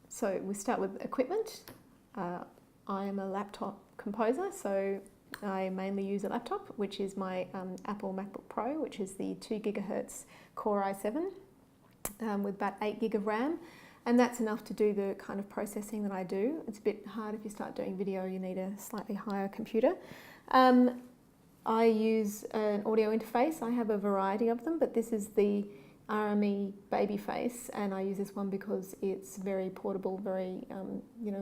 So we start with equipment. I am a laptop composer, so I mainly use a laptop, which is my Apple MacBook Pro, which is the 2 gigahertz Core i7 with about 8 gig of RAM. And that's enough to do the kind of processing that I do. It's a bit hard if you start doing video, you need a slightly higher computer. I use an audio interface. I have a variety of them, but this is the RME Babyface, and I use this one because it's very portable, very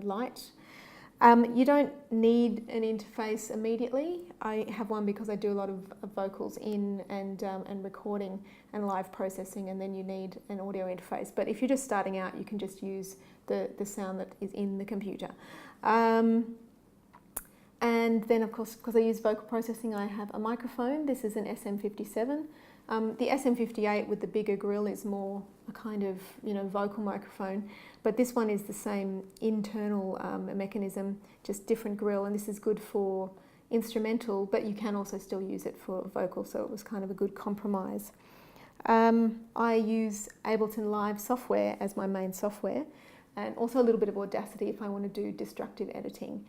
light. You don't need an interface immediately. I have one because I do a lot of vocals in and recording and live processing, and then you need an audio interface. But if you're just starting out, you can just use the sound that is in the computer. And then, of course, because I use vocal processing, I have a microphone. This is an SM57. The SM58 with the bigger grill is more a kind of vocal microphone, but this one is the same internal mechanism, just different grill, and this is good for instrumental, but you can also still use it for vocal, so it was kind of a good compromise. I use Ableton Live software as my main software, and also a little bit of Audacity if I want to do destructive editing.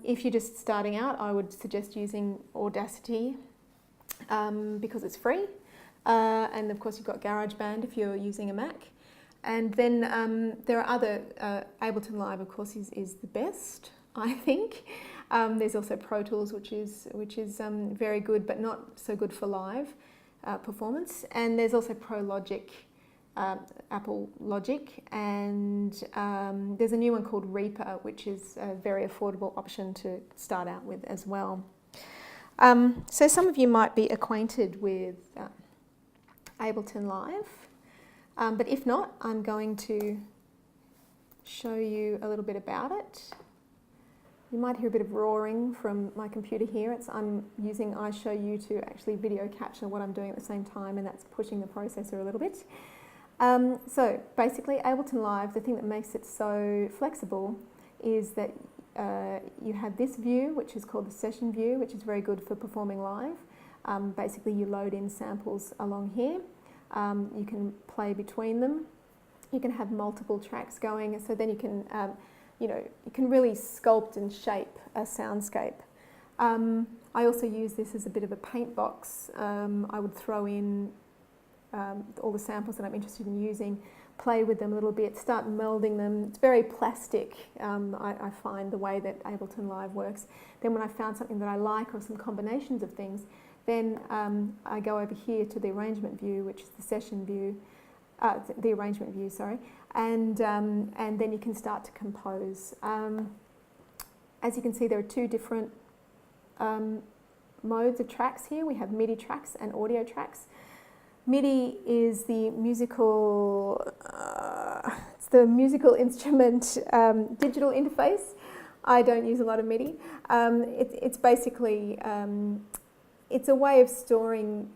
If you're just starting out, I would suggest using Audacity because it's free, and of course you've got GarageBand if you're using a Mac. And then there are other, Ableton Live of course is the best, I think. There's also Pro Tools, which is very good, but not so good for live performance. And there's also Pro Logic, Apple Logic, and there's a new one called Reaper, which is a very affordable option to start out with as well. So some of you might be acquainted with Ableton Live, but if not, I'm going to show you a little bit about it. You might hear a bit of roaring from my computer here. I'm using iShowU to actually video capture what I'm doing at the same time, and that's pushing the processor a little bit. So basically, Ableton Live, the thing that makes it so flexible is that you have this view, which is called the session view, which is very good for performing live. Basically, you load in samples along here. You can play between them. You can have multiple tracks going, so then you can, you can really sculpt and shape a soundscape. I also use this as a bit of a paint box. I would throw in all the samples that I'm interested in using, play with them a little bit, start melding them. It's very plastic, I find, the way that Ableton Live works. Then when I found something that I like, or some combinations of things, then I go over here to the arrangement view, which is the session view, the arrangement view, sorry, and then you can start to compose. As you can see, there are two different modes of tracks here. We have MIDI tracks and audio tracks. MIDI is the musical, it's the musical instrument digital interface. I don't use a lot of MIDI. It's basically, it's a way of storing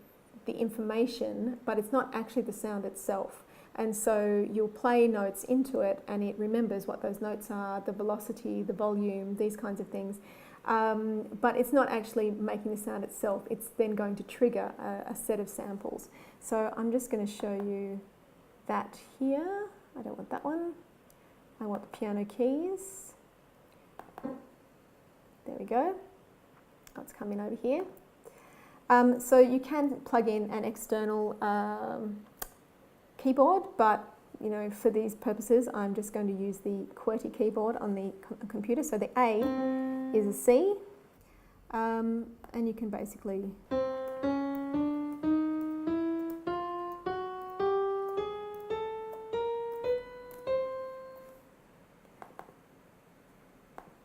the information, but it's not actually the sound itself. And so you'll play notes into it, and it remembers what those notes are, the velocity, the volume, these kinds of things. But it's not actually making the sound itself. It's then going to trigger a set of samples. So I'm just going to show you that here. I don't want that one. I want the piano keys. There we go. Let's come in over here. So you can plug in an external keyboard, but for these purposes, I'm just going to use the QWERTY keyboard on the computer. So the A is a C, and you can basically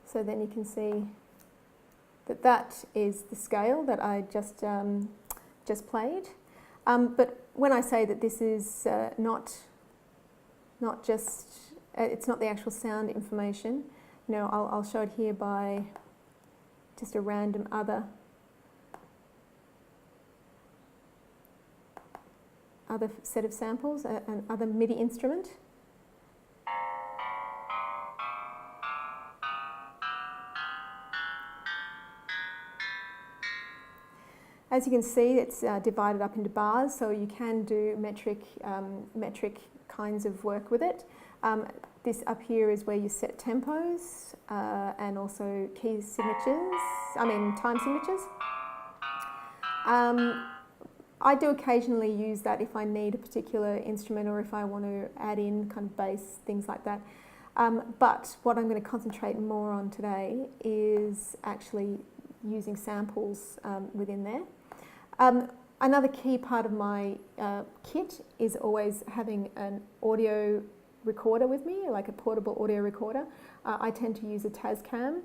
so then you can see that that is the scale that I just played. But when I say that this is not just, it's not the actual sound information, I'll show it here by just a random other set of samples, an other MIDI instrument. As you can see, it's divided up into bars, so you can do metric kinds of work with it. This up here is where you set tempos and also key signatures, time signatures. I do occasionally use that if I need a particular instrument or if I want to add in kind of bass, things like that. But what I'm going to concentrate more on today is actually using samples within there. Another key part of my kit is always having an audio recorder with me, like a portable audio recorder. I tend to use a Tascam.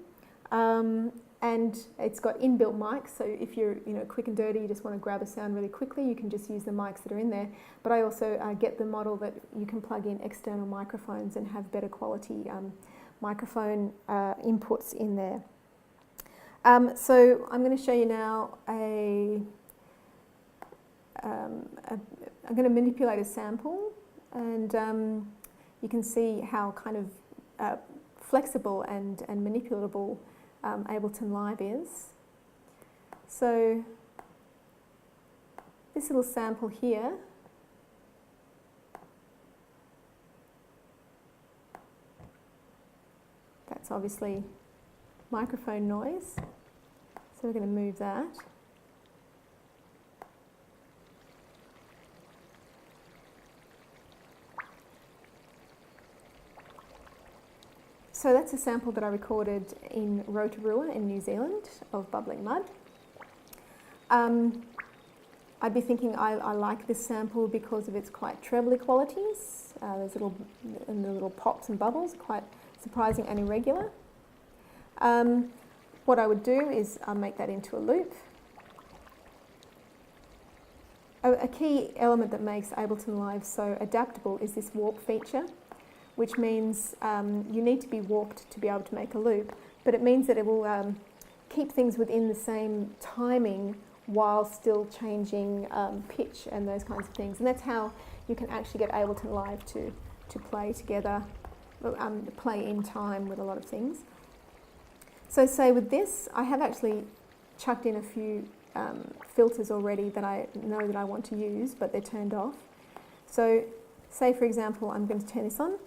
And it's got inbuilt mics, so if you're quick and dirty, you just want to grab a sound really quickly, you can just use the mics that are in there. But I also get the model that you can plug in external microphones and have better quality microphone inputs in there. So I'm going to show you now I'm going to manipulate a sample, and you can see how kind of flexible and manipulatable Ableton Live is. So this little sample here, that's obviously microphone noise, so we're going to move that. So that's a sample that I recorded in Rotorua in New Zealand of Bubbling Mud. I'd be thinking I like this sample because of its quite trebly qualities. There's the little pops and bubbles, quite surprising and irregular. What I would do is make that into a loop. A key element that makes Ableton Live so adaptable is this warp feature, which means you need to be warped to be able to make a loop, but it means that it will keep things within the same timing while still changing pitch and those kinds of things. And that's how you can actually get Ableton Live to play together, play in time with a lot of things. So say with this, I have actually chucked in a few filters already that I know that I want to use, but they're turned off. So say for example, I'm going to turn this on.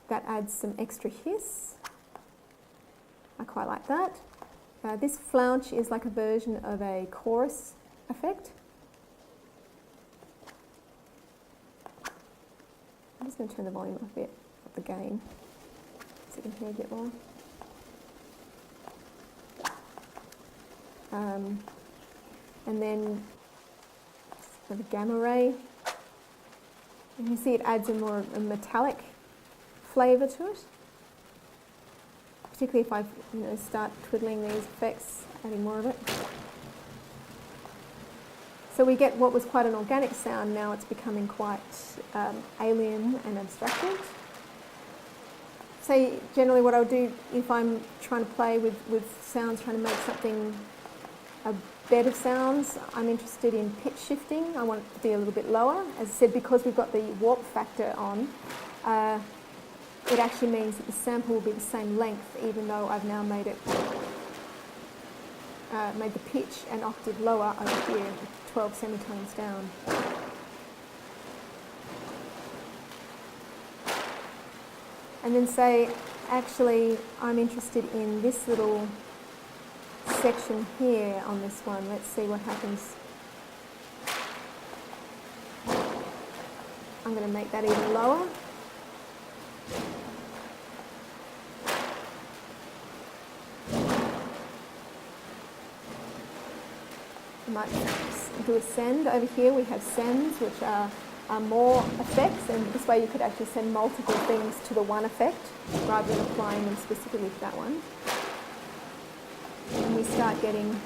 That adds some extra hiss. I quite like that. This flaunch is like a version of a chorus effect. I'm just going to turn the volume up a bit of the gain so you can hear a bit more. And then for the gamma ray, you can see it adds a more a metallic flavour to it, particularly if I start twiddling these effects, adding more of it. So we get what was quite an organic sound, now it's becoming quite alien and abstracted. So generally what I would do if I'm trying to play with sounds, trying to make something, a bed of sounds, I'm interested in pitch shifting. I want it to be a little bit lower. As I said, because we've got the warp factor on, it actually means that the sample will be the same length, even though I've now made it made the pitch an octave lower over here, 12 semitones down. And then say, actually, I'm interested in this little section here on this one. Let's see what happens. I'm going to make that even lower. I might do a send. Over here we have sends, which are more effects, and this way you could actually send multiple things to the one effect rather than applying them specifically to that one. And we start getting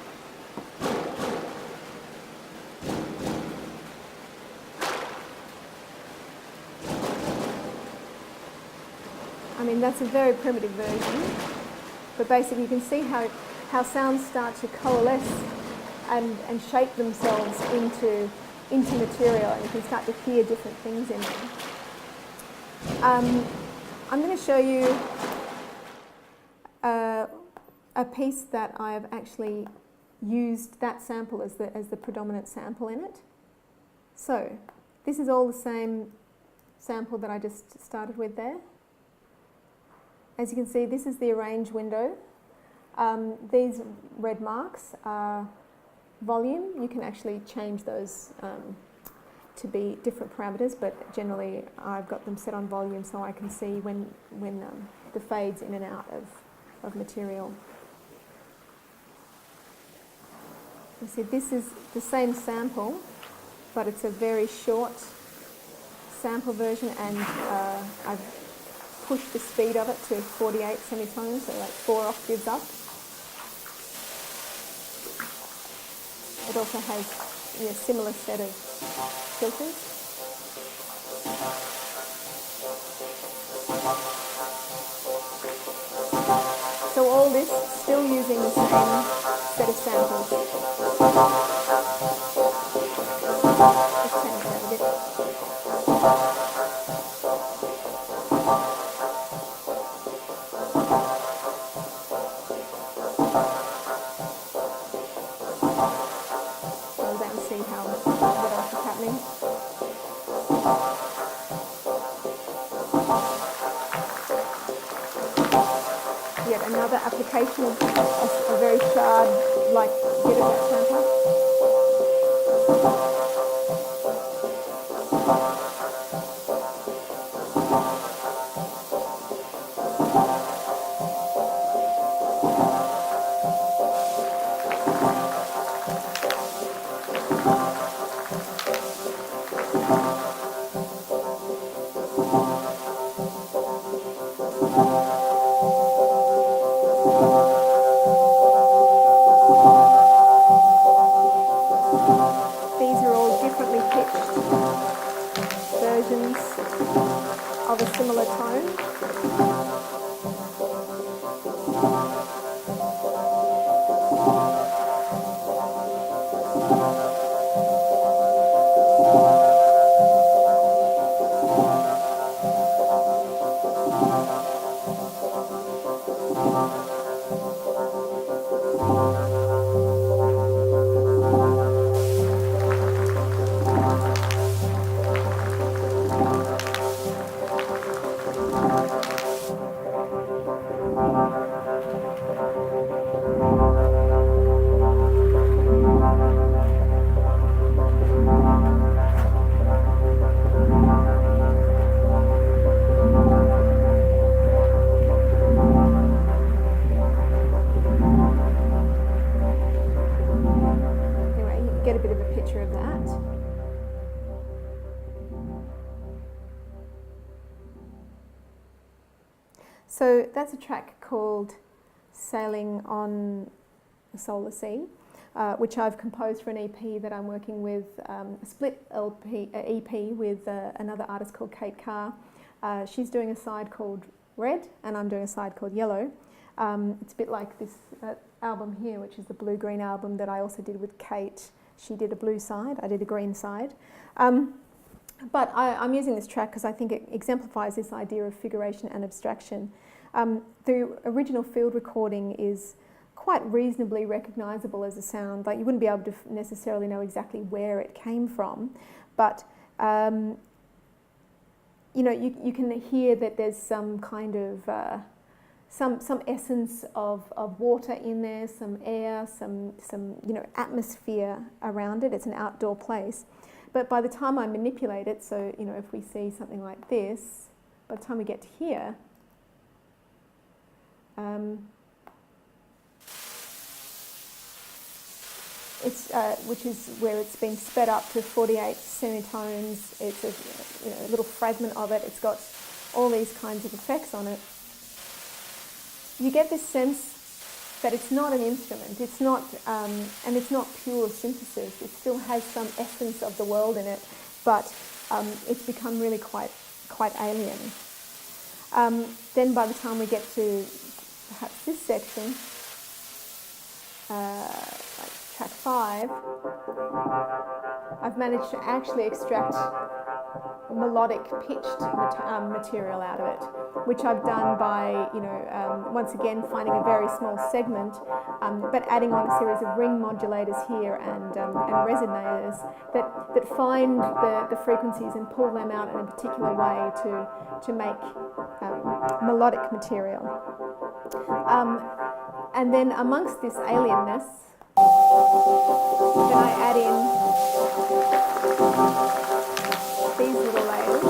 that's a very primitive version, but basically you can see how sounds start to coalesce and shape themselves into material, and you can start to hear different things in them. I'm going to show you a piece that I've actually used that sample as the predominant sample in it. So this is all the same sample that I just started with there. As you can see, this is the arrange window. These red marks are volume. You can actually change those to be different parameters, but generally I've got them set on volume so I can see when the fades in and out of material. You see, this is the same sample, but it's a very short sample version, and I've pushed the speed of it to 48 semitones, so like 4 octaves up. It also has a similar set of filters. So all this still using the same set of samples. Let's change that a bit. Yet another application of a very shard-like bit of that sample. Of a similar tone. Get a bit of a picture of that. So that's a track called Sailing on the Solar Sea, which I've composed for an EP that I'm working with, a split EP with another artist called Kate Carr. She's doing a side called Red and I'm doing a side called Yellow. It's a bit like this album here, which is the blue-green album that I also did with Kate. She did a blue side, I did a green side. But I'm using this track because I think it exemplifies this idea of figuration and abstraction. The original field recording is quite reasonably recognisable as a sound. Like, you wouldn't be able to necessarily know exactly where it came from, but you know, you can hear that there's some kind of some essence of water in there, some air, some atmosphere around it. It's an outdoor place. But by the time I manipulate it, so if we see something like this, by the time we get to here, which is where it's been sped up to 48 semitones. It's a little fragment of it. It's got all these kinds of effects on it. You get this sense that it's not an instrument. It's not, and it's not pure synthesis. It still has some essence of the world in it, but it's become really quite alien. Then by the time we get to perhaps this section, like track 5, I've managed to actually extract melodic pitched material out of it. which I've done by, once again finding a very small segment, but adding on a series of ring modulators here and resonators that find the frequencies and pull them out in a particular way to make melodic material. And then amongst this alienness, then I add in these little layers.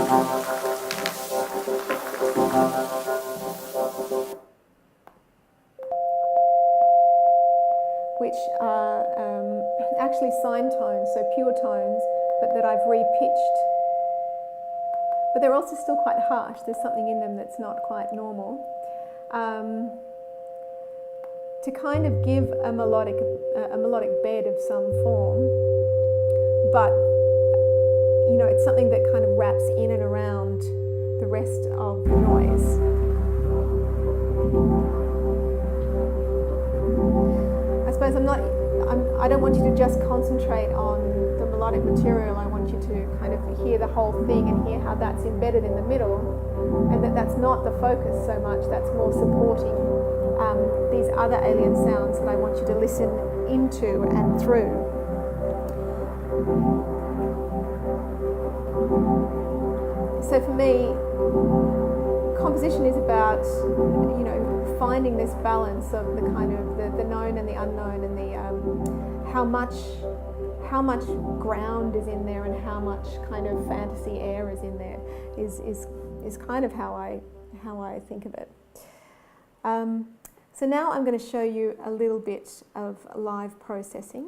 Which are actually sine tones, so pure tones, but that I've repitched. But they're also still quite harsh. There's something in them that's not quite normal. To kind of give a melodic bed of some form, but it's something that kind of wraps in and around the rest of the noise. I suppose I don't want you to just concentrate on the melodic material. I want you to kind of hear the whole thing and hear how that's embedded in the middle, and that's not the focus so much, that's more supporting these other alien sounds that I want you to listen into and through. So for me, composition is about, finding this balance of the kind of the known and the unknown, and the how much ground is in there and how much kind of fantasy air is in there is kind of how I think of it. So now I'm going to show you a little bit of live processing.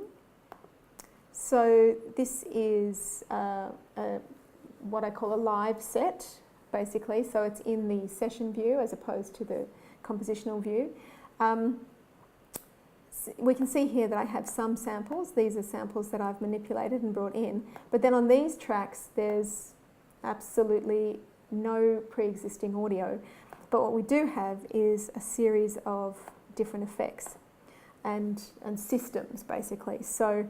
So this is what I call a live set, basically. So it's in the session view as opposed to the compositional view. We can see here that I have some samples. These are samples that I've manipulated and brought in. But then on these tracks, there's absolutely no pre-existing audio. But what we do have is a series of different effects and systems, basically. So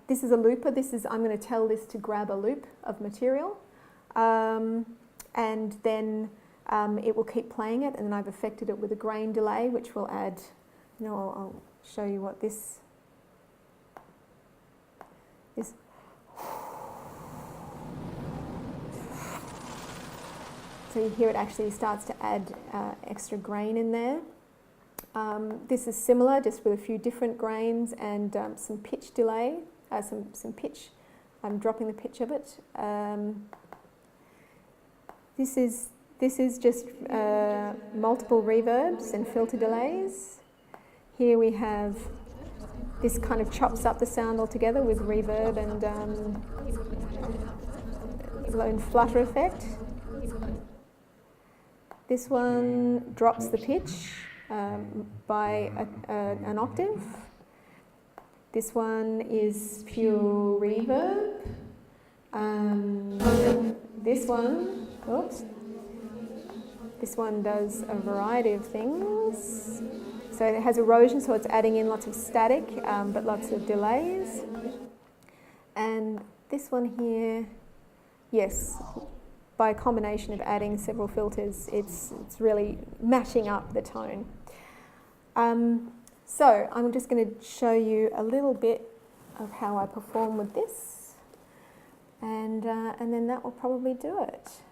this is a looper. I'm going to tell this to grab a loop of material, and then it will keep playing it. And then I've affected it with a grain delay, which will add. I'll show you what this is. So you hear it actually starts to add extra grain in there. This is similar, just with a few different grains and some pitch delay, some pitch. I'm dropping the pitch of it. This is just multiple reverbs and filter delays. Here we have, this kind of chops up the sound altogether with reverb and lone flutter effect. This one drops the pitch by an octave. This one is pure reverb. This one does a variety of things. So it has erosion, so it's adding in lots of static, but lots of delays. And this one here, yes, by a combination of adding several filters, it's really matching up the tone. So I'm just going to show you a little bit of how I perform with this, and then that will probably do it.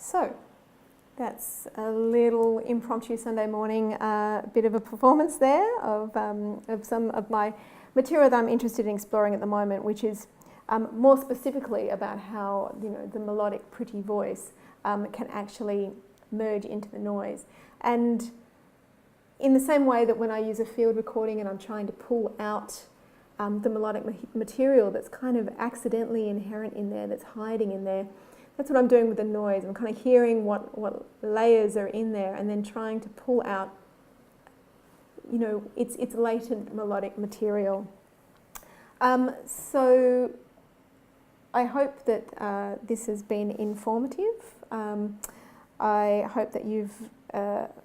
So that's a little impromptu Sunday morning bit of a performance there of some of my material that I'm interested in exploring at the moment, which is more specifically about how the melodic, pretty voice can actually merge into the noise. And in the same way that when I use a field recording and I'm trying to pull out the melodic material that's kind of accidentally inherent in there, that's hiding in there, that's what I'm doing with the noise. I'm kind of hearing what layers are in there and then trying to pull out, its latent melodic material. So I hope that this has been informative. I hope that you've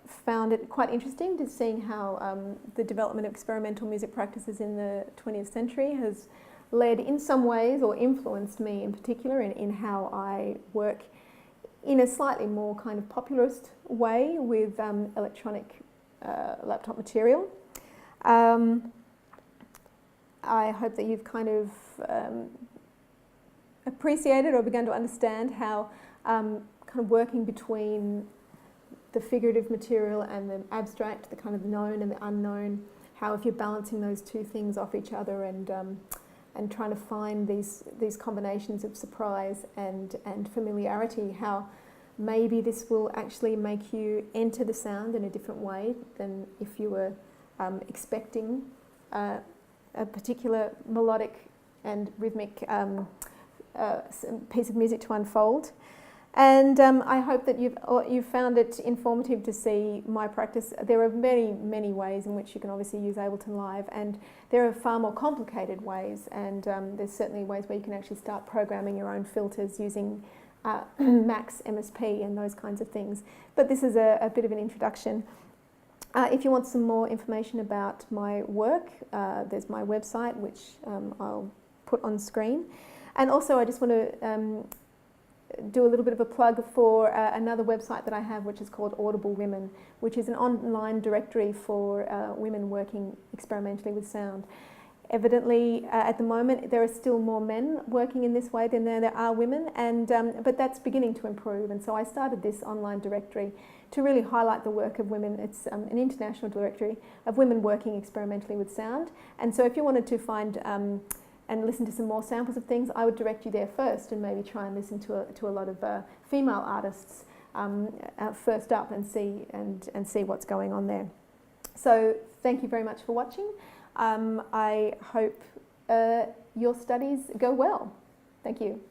found it quite interesting to seeing how the development of experimental music practices in the 20th century has led in some ways, or influenced me in particular, in how I work in a slightly more kind of popularist way with electronic laptop material. I hope that you've kind of appreciated or begun to understand how kind of working between the figurative material and the abstract, the kind of known and the unknown, how if you're balancing those two things off each other and trying to find these combinations of surprise and familiarity, how maybe this will actually make you enter the sound in a different way than if you were expecting a particular melodic and rhythmic piece of music to unfold. And I hope that you've found it informative to see my practice. There are many, many ways in which you can obviously use Ableton Live, and there are far more complicated ways, and there's certainly ways where you can actually start programming your own filters using Max MSP and those kinds of things. But this is a bit of an introduction. If you want some more information about my work, there's my website, which I'll put on screen. And also I just want to do a little bit of a plug for another website that I have, which is called Audible Women, which is an online directory for women working experimentally with sound. Evidently, at the moment, there are still more men working in this way than there are women, but that's beginning to improve. And so I started this online directory to really highlight the work of women. It's an international directory of women working experimentally with sound. And so if you wanted to find and listen to some more samples of things, I would direct you there first and maybe try and listen to a lot of female artists first up and see what's going on there. So thank you very much for watching. I hope your studies go well. Thank you.